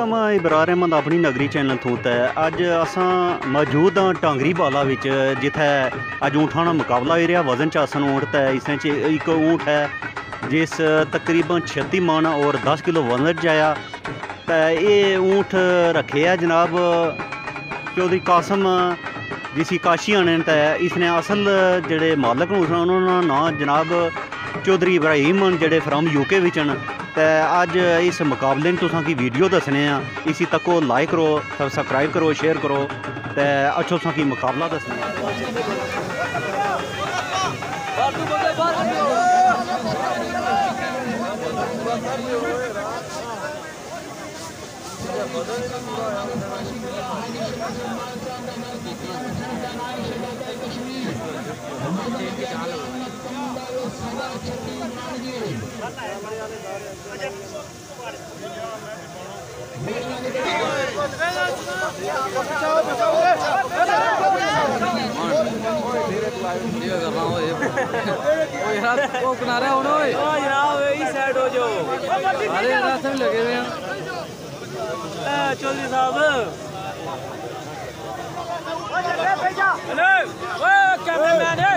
असलम इबरार अहमद अपनी नगरी चैनल थू ते अज असां मौजूद हाँ टांगरी बाला विच जिथे अज ऊँठां दा मुकाबला हो रहा वजन च आसन ऊँट ते इसने च एक ऊँट है जिस तकरीबन 36 मन और 10 किलो वजन च आया ते ये ऊँट रखे है जनाब चौधरी कासम जिसी काशी आने ते इसने असल जेडे मालक न उन्होंने नाम जनाब चौधरी इब्राहिम जेडे फ्राम यूके विच न ते अज इस मुकाबले में तुसां की वीडियो दसने इसी तको लाइक करो सब्सक्राइब करो शेयर करो ते अच्छो तुसां की मुकाबला दसने किनारे जनाब इस साइड हो जाओ अरे रास्ते में लगे हुए हैं चौधरी साहब कैमरामैन है